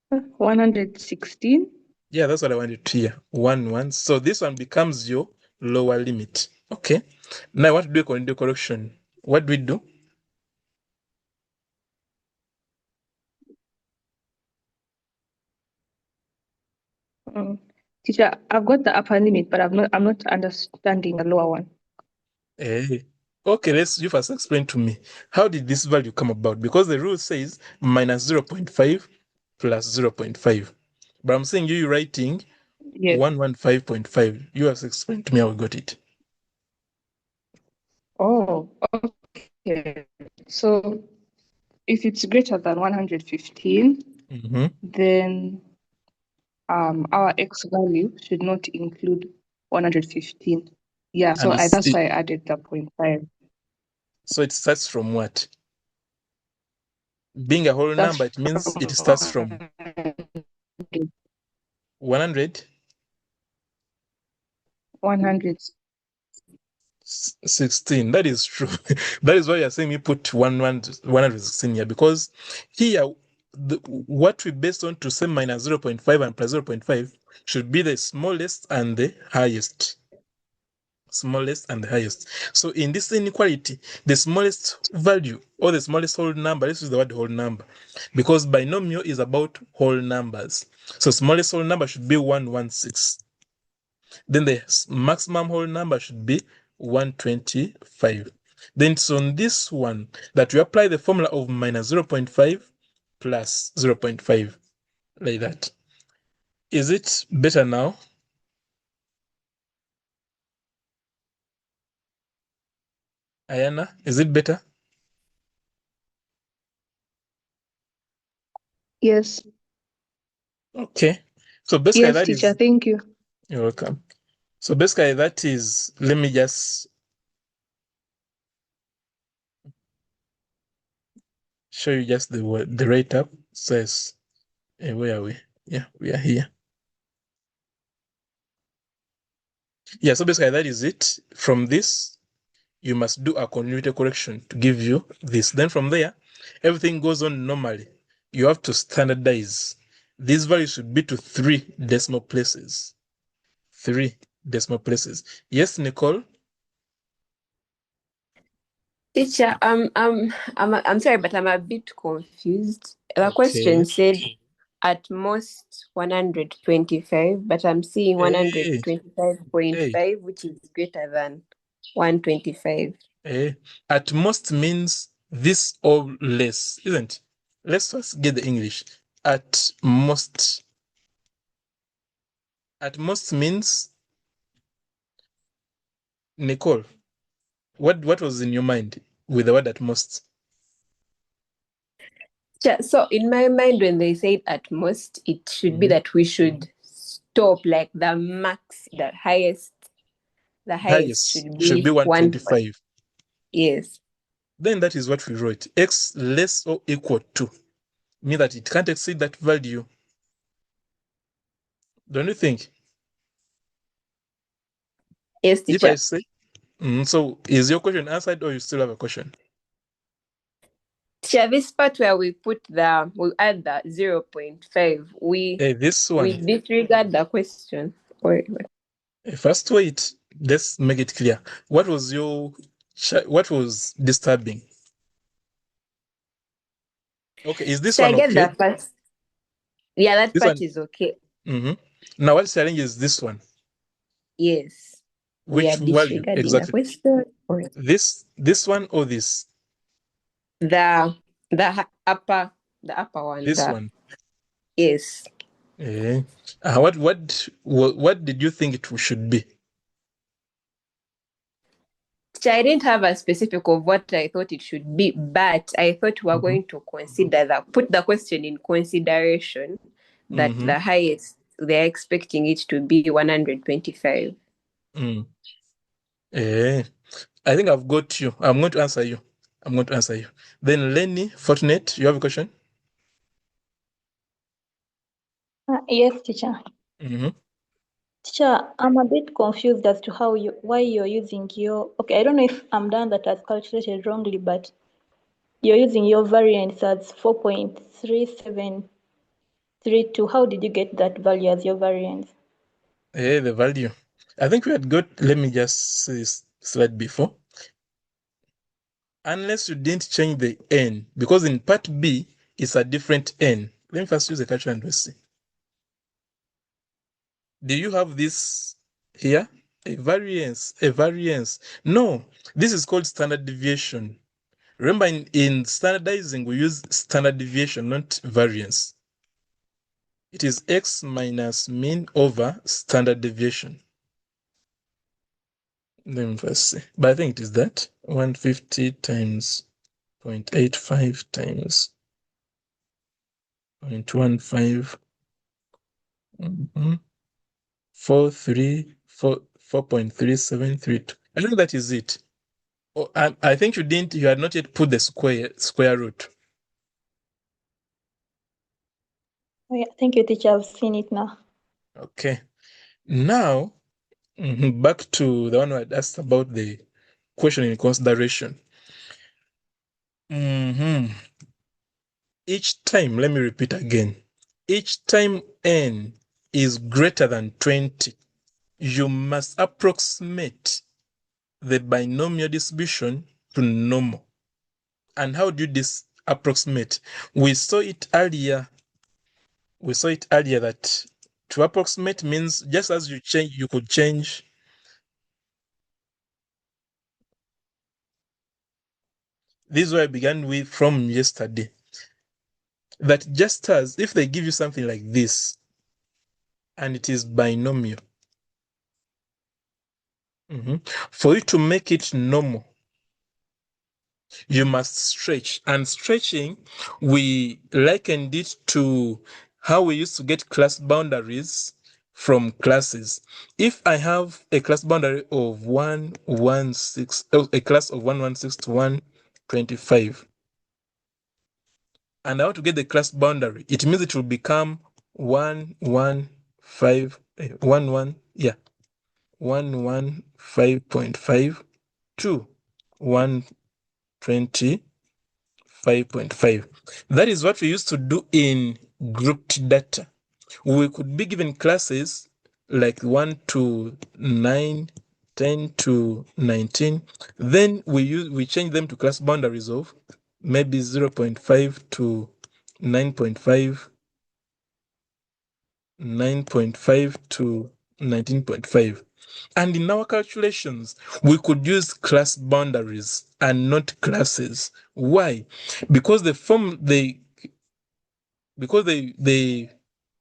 116. Yeah, that's what I wanted to hear. 1. So this one becomes your lower limit. Okay. Now what do we do correction? What do we do? Teacher, I've got the upper limit, but I'm not understanding the lower one. Okay, you first explain to me. How did this value come about? Because the rule says minus 0.5 plus 0.5. But I'm saying you're writing 115.5. You have explained to me how we got it. Oh, okay. So if it's greater than 115, then our x value should not include 115. Yeah, so that's why I added the 0.5. So it starts from what? Being a whole number, it means it starts from 100? 116. That is true. That is why you're saying we put 116 here, because here what we based on to say minus 0.5 and plus 0.5 should be the smallest and the highest. Smallest and the highest. So in this inequality, the smallest value or the smallest whole number, let's use the word whole number, because binomial is about whole numbers. So smallest whole number should be 116. Then the maximum whole number should be 125. Then it's on this one that we apply the formula of minus 0.5 plus 0.5, like that. Is it better now? Ayana, is it better? Yes. Okay. So basically Yes, that teacher, is, thank you. you're welcome. So basically that is, let me just show you just the write up. Says, where are we? Yeah, we are here. Yeah, so basically that is it. From this, you must do a continuity correction to give you this. Then from there, everything goes on normally. You have to standardize. These values should be to 3 decimal places. 3 decimal places. Yes, Nicole? Teacher, I'm sorry, but I'm a bit confused. The question said at most 125, but I'm seeing 125.5, which is greater than 125. At most means this or less, isn't it? Let's first get the English. At most. At most means, Nicole, what was in your mind with the word at most? So in my mind, when they say at most, it should be that we should stop like the max, the highest should be 125. Yes. Then that is what we wrote. X less or equal to. Mean that it can't exceed that value. Don't you think? Yes, teacher. If I say, so is your question answered or you still have a question? Teacher, this part where we add the 0.5, this one. we disregard the question. First wait, let's make it clear. What was disturbing? Okay, is this one okay? I get that first. Yeah, that this part one is okay. Now what challenge is this one? Yes. Which we are disregarding exactly? the question. This one or this? The upper one. This one. Yes. What did you think it should be? I didn't have a specific of what I thought it should be, but I thought we were going to consider that, put the question in consideration that the highest they're expecting it to be 125. I think I've got you. I'm going to answer you. Then Lenny, Fortunate, you have a question? Yes, teacher. Teacher, I'm a bit confused as to why you're using your, okay, I don't know if I'm done that as calculated wrongly, but you're using your variance as 4.3732. How did you get that value as your variance? The value. I think we had got, let me just see this slide before. Unless you didn't change the n, because in part B, it's a different n. Let me first use a calculator and we'll see. Do you have this here? A variance. No, this is called standard deviation. Remember, in standardizing, we use standard deviation, not variance. It is x minus mean over standard deviation. Let me first see. But I think it is that. 150 times 0.85 times 0.15. 4.3732. I think that is it. Oh, I think you had not yet put the square root. Oh, yeah, thank you, teacher. I've seen it now. Okay. Now, back to the one who had asked about the question in consideration. Each time, let me repeat again. Each time n is greater than 20, you must approximate the binomial distribution to normal. And how do you approximate? We saw it earlier that to approximate means just as you could change this is what I began with from yesterday. That just as if they give you something like this and it is binomial, for you to make it normal, you must stretch. And stretching, we likened it to how we used to get class boundaries from classes. If I have a class boundary of 116, a class of 116 to 125, and I want to get the class boundary, it means it will become 115.5 to 125.5. That is what we used to do in grouped data. We could be given classes like 1 to 9, 10 to 19. Then we change them to class boundaries of maybe 0.5 to 9.5, 9.5 to 19.5. And in our calculations, we could use class boundaries and not classes. Why? Because they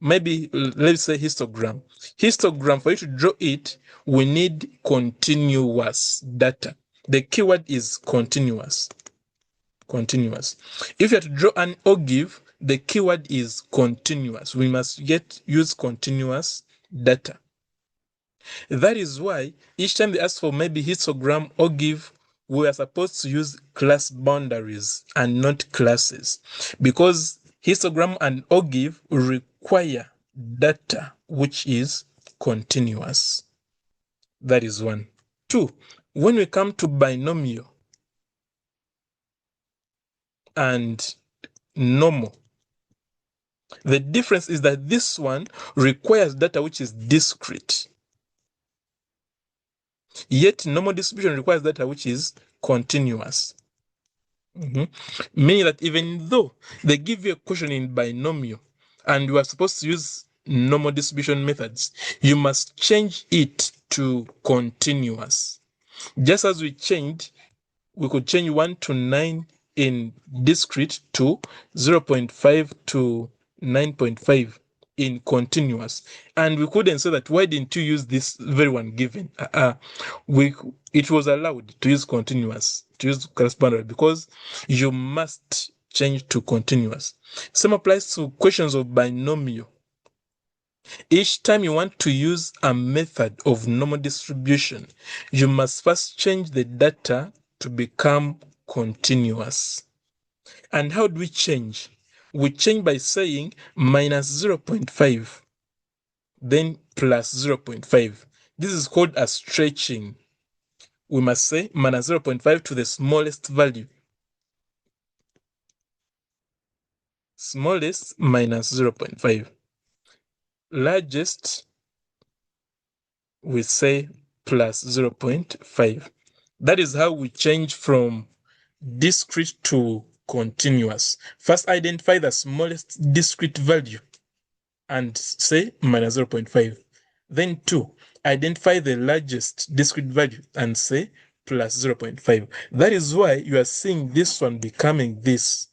maybe, let's say histogram. Histogram, for you to draw it, we need continuous data. The keyword is continuous. Continuous. If you have to draw an ogive, the keyword is continuous. We must use continuous data. That is why each time they ask for maybe histogram ogive, we are supposed to use class boundaries and not classes, because histogram and ogive require data which is continuous. That is one. Two, when we come to binomial and normal, the difference is that this one requires data which is discrete, yet normal distribution requires data which is continuous. Meaning that even though they give you a question in binomial and you are supposed to use normal distribution methods, you must change it to continuous. Just as we could change 1 to 9 in discrete to 0.5 to 9.5 in continuous. And we couldn't say that, why didn't you use this very one given? It was allowed to use continuous, to use class boundary, because you must change to continuous. Same applies to questions of binomial. Each time you want to use a method of normal distribution, you must first change the data to become continuous. And how do we change? We change by saying minus 0.5, then plus 0.5. This is called a stretching. We must say minus 0.5 to the smallest value. Smallest minus 0.5. Largest, we say plus 0.5. That is how we change from discrete to continuous. First, identify the smallest discrete value and say minus 0.5. Then 2, identify the largest discrete value and say plus 0.5. That is why you are seeing this one becoming this.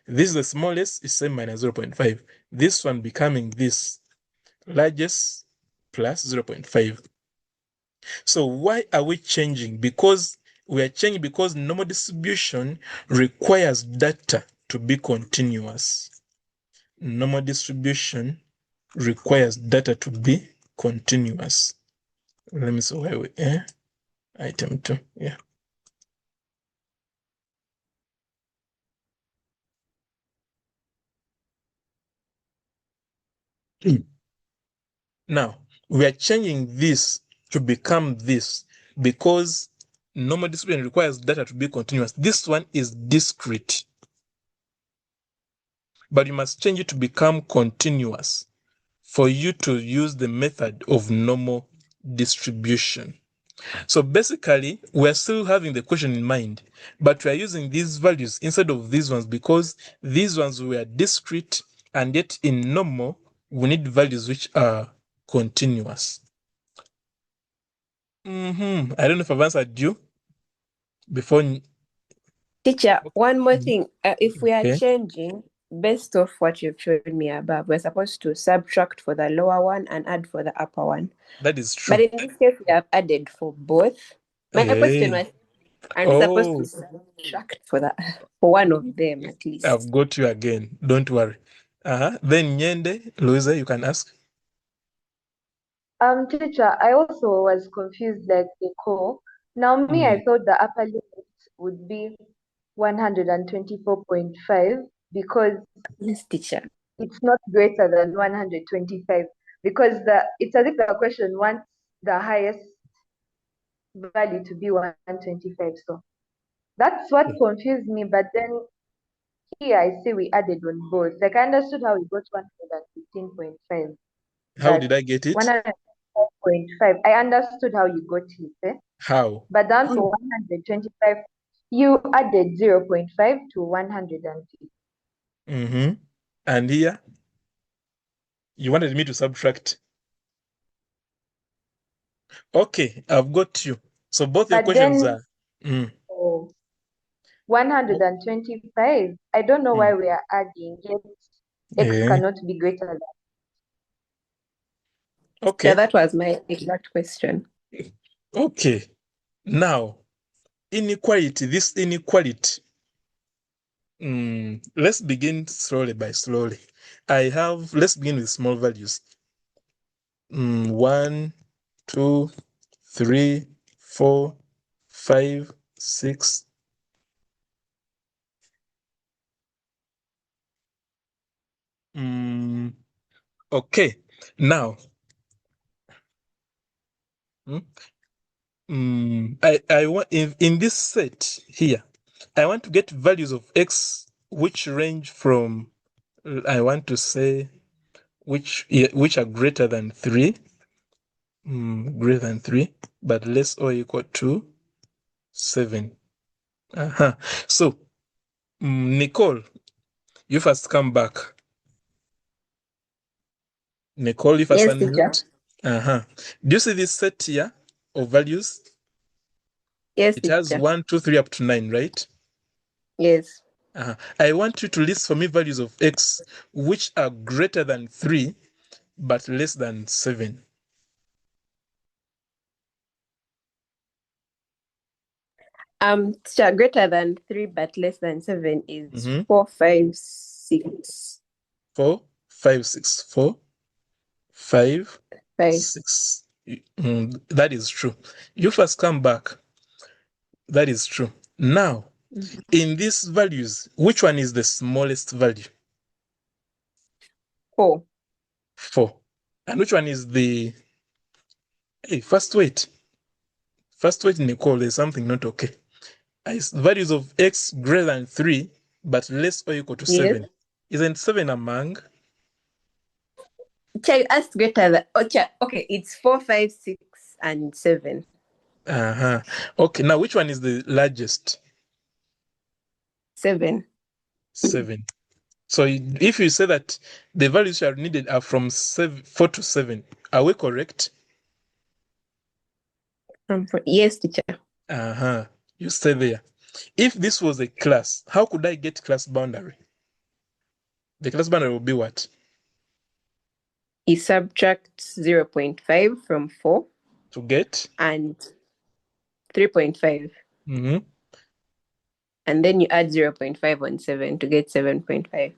This is the smallest, is say minus 0.5. This one becoming this. Largest plus 0.5. So why are we changing? Because we are changing because normal distribution requires data to be continuous. Normal distribution requires data to be continuous. Let me see where we are. Item 2. Yeah. Now, we are changing this to become this because normal distribution requires data to be continuous. This one is discrete, but you must change it to become continuous for you to use the method of normal distribution. So basically, we're still having the question in mind, but we're using these values instead of these ones because these ones were discrete, and yet in normal, we need values which are continuous. I don't know if I've answered you before. Teacher, one more thing. If we are changing based off what you've shown me above, we're supposed to subtract for the lower one and add for the upper one. That is true. But in this case, we have added for both. My question was, I'm supposed to subtract for one of them at least. I've got you again. Don't worry. Then Nyende, Louisa, you can ask. Teacher, I also was confused like Nicole. Now me, I thought the upper limit would be 124.5 because Yes, teacher. it's not greater than 125 because it's as if the question wants the highest value to be 125. So that's what confused me. But then here I see we added on both. Like I understood how we got 115.5, How but did I get it? 104.5. I understood how you got it, How? but down to 125, you added 0.5 to 150. And here, you wanted me to subtract. Okay, I've got you. So both your But questions then are. 125, I don't know why Mm. we are adding, yet x Yeah. cannot be greater than. Okay. Yeah, that was my exact question. Okay. Now, inequality, this inequality. Let's begin slowly by slowly. Let's begin with small values. 1, 2, 3, 4, 5, 6. Okay. Now, I want in this set here, I want to get values of x which range from, I want to say, which are greater than 3, greater than 3, but less or equal to 7. So, Nicole, you first come back. Nicole, you first Yes, teacher. unmute. Do you see this set here of values? Yes, It has teacher. 1, 2, 3 up to 9, right? Yes. I want you to list for me values of x which are greater than 3 but less than 7. Teacher, greater than 3 but less than 7 is 4, 5, 6. 4, 5, 6, 4, 5, 5. 6. That is true. You first come back. That is true. Now, in these values, which one is the smallest value? 4. 4. And which one is the... Hey, first wait. First wait, Nicole, there's something not okay. Values of x greater than 3, but less or equal to 7. Yes. Isn't 7 among? Teacher, you asked greater than... Okay, it's 4, 5, 6, and 7. Okay, now which one is the largest? 7. 7. So if you say that the values are needed are from 4 to 7, are we correct? Yes, teacher. You stay there. If this was a class, how could I get class boundary? The class boundary will be what? You subtract 0.5 from 4. To get? And 3.5. And then you add 0.5 on 7 to get 7.5.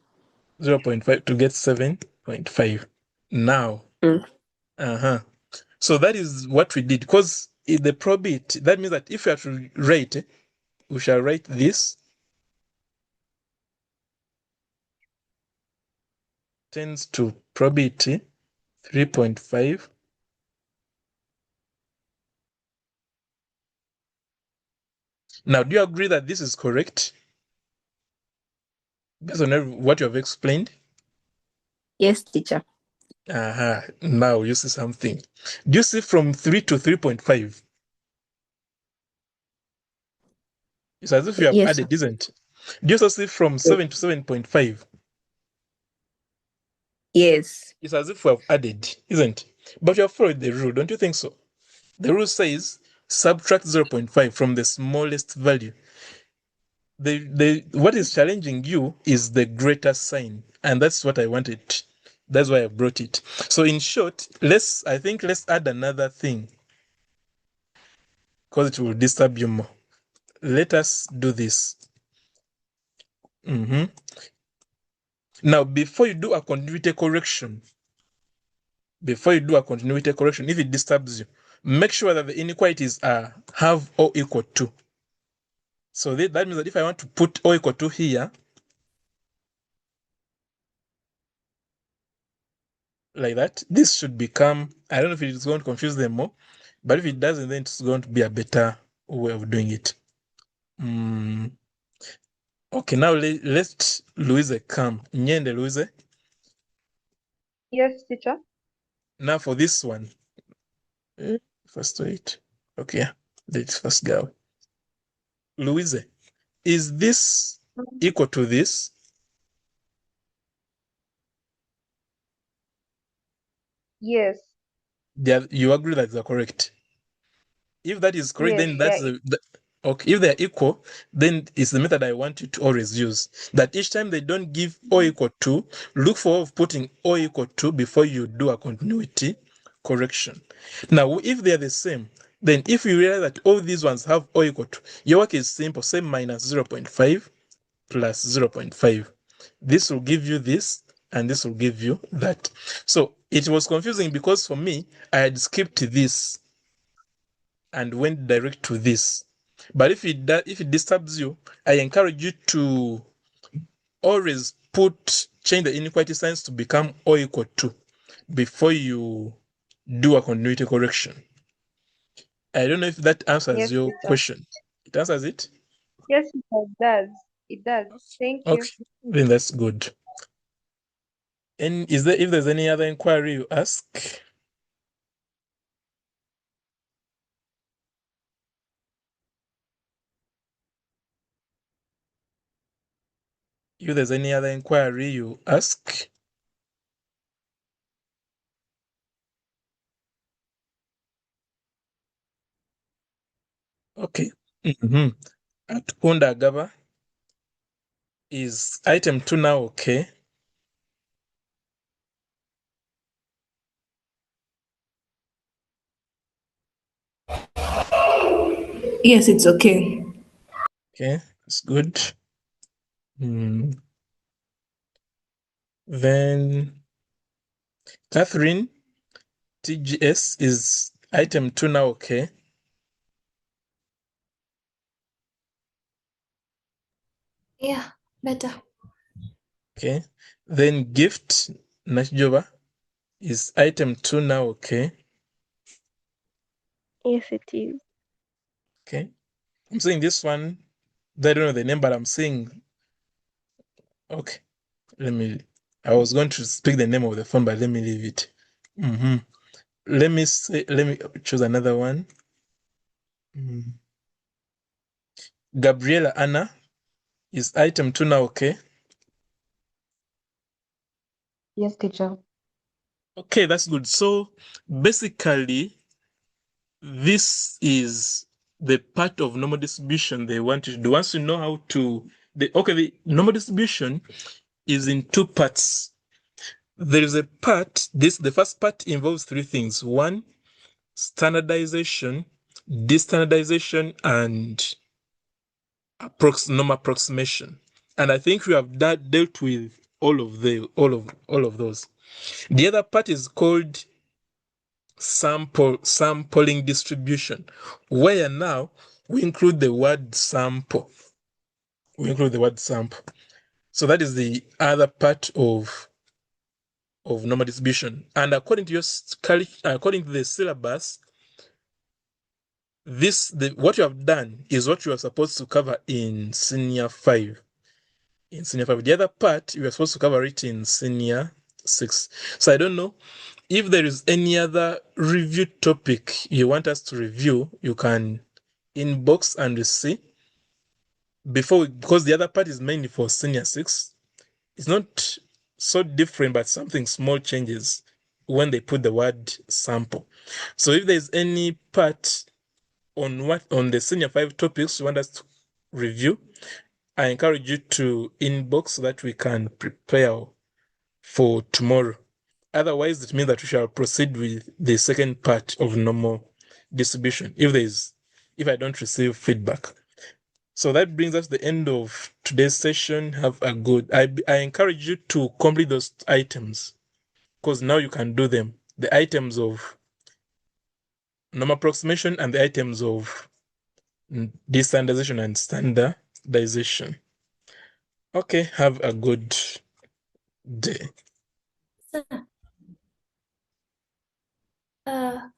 0.5 to get 7.5. Now. So that is what we did. Because in the probability, that means that if we have to rate, we shall write this tends to probability 3.5. Now, do you agree that this is correct? Based on what you have explained? Yes, teacher. Now you see something. Do you see from 3 to 3.5? It's as if you have added, isn't it? Do you also see from 7 to 7.5? Yes. It's as if we have added, isn't it? But you have followed the rule, don't you think so? The rule says subtract 0.5 from the smallest value. What is challenging you is the greater sign, and that's what I wanted. That's why I brought it. So in short, let's add another thing because it will disturb you more. Let us do this. Now, before you do a continuity correction, if it disturbs you, make sure that the inequalities are have or equal to. So that means that if I want to put or equal to here, like that, this should become, I don't know if it is going to confuse them more, but if it doesn't, then it's going to be a better way of doing it. Okay, now let Louise come. Nyende Louise. Yes, teacher. Now for this one. First wait. Okay, let's first go. Louise, is this equal to this? Yes. You agree that they're correct? If that is correct, Yes, then that's okay. If they're equal, then it's the method I want you to always use. That each time they don't give O equal to, look for putting O equal to before you do a continuity correction. Now, if they're the same, then if you realize that all these ones have O equal to, your work is simple. Say minus 0.5 plus 0.5. This will give you this, and this will give you that. So it was confusing because for me, I had skipped this and went direct to this. But if it disturbs you, I encourage you to always change the inequality signs to become O equal to before you do a continuity correction. I don't know if that answers your question. It answers it? Yes, it does. It does. Thank you. Okay, then that's good. And if there's any other inquiry you ask? If there's any other inquiry you ask? Okay. At Undagaba, is item 2 now okay? Yes, it's okay. Okay, that's good. Then Catherine, TGS, is item 2 now okay? Yeah, better. Okay. Then Gift, Nachjova, is item 2 now okay? Yes, it is. Okay. I'm saying this one, I don't know the name, but I'm saying, okay, I was going to speak the name of the phone, but let me leave it. Let me choose another one. Gabriela Anna, is item 2 now okay? Yes, teacher. Okay, that's good. So basically, this is the part of normal distribution they want you to do. Once you know how to, the normal distribution is in two parts. There is a part, the first part involves three things. One, standardization, destandardization, and normal approximation. And I think we have dealt with all of those. The other part is called sampling distribution, where now we include the word sample. So that is the other part of normal distribution. And according to the syllabus, what you have done is what you are supposed to cover in senior 5. The other part you are supposed to cover it in senior 6. So I don't know if there is any other review topic you want us to review. You can inbox and see because the other part is mainly for senior 6. It's not so different, but something small changes when they put the word sample. So if there's any part on the senior 5 topics you want us to review, I encourage you to inbox so that we can prepare for tomorrow. Otherwise, it means that we shall proceed with the second part of normal distribution if I don't receive feedback. So that brings us to the end of today's session. Have a good, I encourage you to complete those items because now you can do them. The items of normal approximation and the items of destandardization and standardization. Okay, have a good day. Uh,